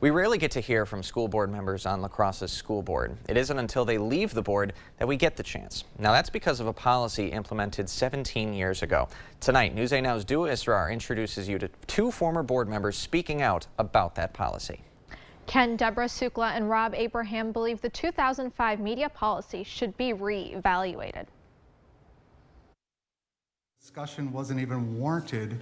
We rarely get to hear from school board members on La Crosse School Board. It isn't until they leave the board that we get the chance. Now that's because of a policy implemented 17 years ago. Tonight, News 8 Now's Dua Israr introduces you to two former board members speaking out about that policy. Ken, Deborah Sukla, and Rob Abraham believe the 2005 media policy should be re-evaluated. Discussion wasn't even warranted.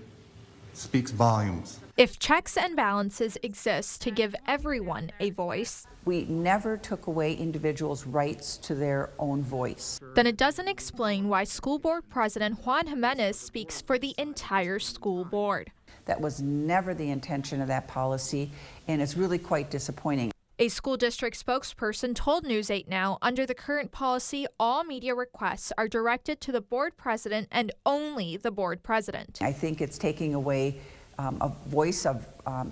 Speaks volumes. If checks and balances exist to give everyone a voice, we never took away individuals' rights to their own voice. Then it doesn't explain why School Board President Juan Jimenez speaks for the entire school board. That was never the intention of that policy, and it's really quite disappointing. A school district spokesperson told News 8 Now, under the current policy, all media requests are directed to the board president and only the board president. I think it's taking away a voice of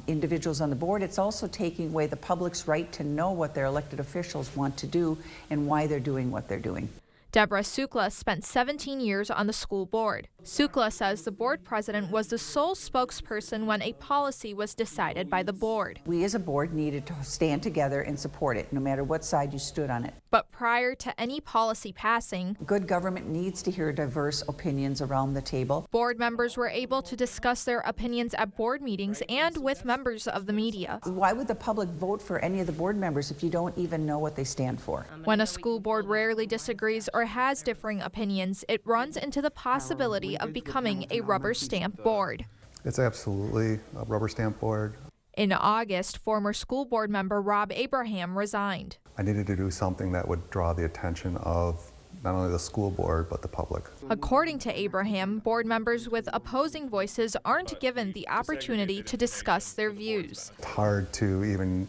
individuals on the board. It's also taking away the public's right to know what their elected officials want to do and why they're doing what they're doing. Deborah Sukla spent 17 years on the school board. Sukla says the board president was the sole spokesperson when a policy was decided by the board. We as a board needed to stand together and support it, no matter what side you stood on it. But prior to any policy passing, good government needs to hear diverse opinions around the table. Board members were able to discuss their opinions at board meetings and with members of the media. Why would the public vote for any of the board members if you don't even know what they stand for? When a school board rarely disagrees or has differing opinions, it runs into the possibility of becoming a rubber stamp board. It's absolutely a rubber stamp board. In August, former school board member Rob Abraham resigned. I needed to do something that would draw the attention of not only the school board, but the public. According to Abraham, board members with opposing voices aren't given the opportunity to discuss their views. It's hard to even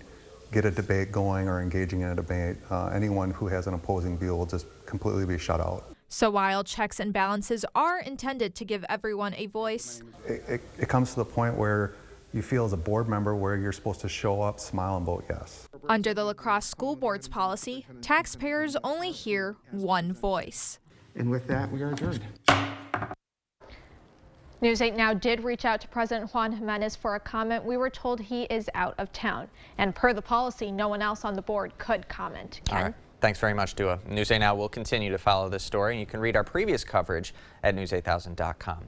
get a debate going or engaging in a debate. Anyone who has an opposing view will just completely be shut out. So while checks and balances are intended to give everyone a voice, it comes to the point where you feel as a board member where you're supposed to show up, smile, and vote yes. Under the La Crosse School Board's policy, taxpayers only hear one voice. And with that, we are adjourned. News 8 Now did reach out to President Juan Jimenez for a comment. We were told he is out of town. And per the policy, no one else on the board could comment. Ken? All right. Thanks very much, Dua. News 8 Now will continue to follow this story. You can read our previous coverage at news8000.com.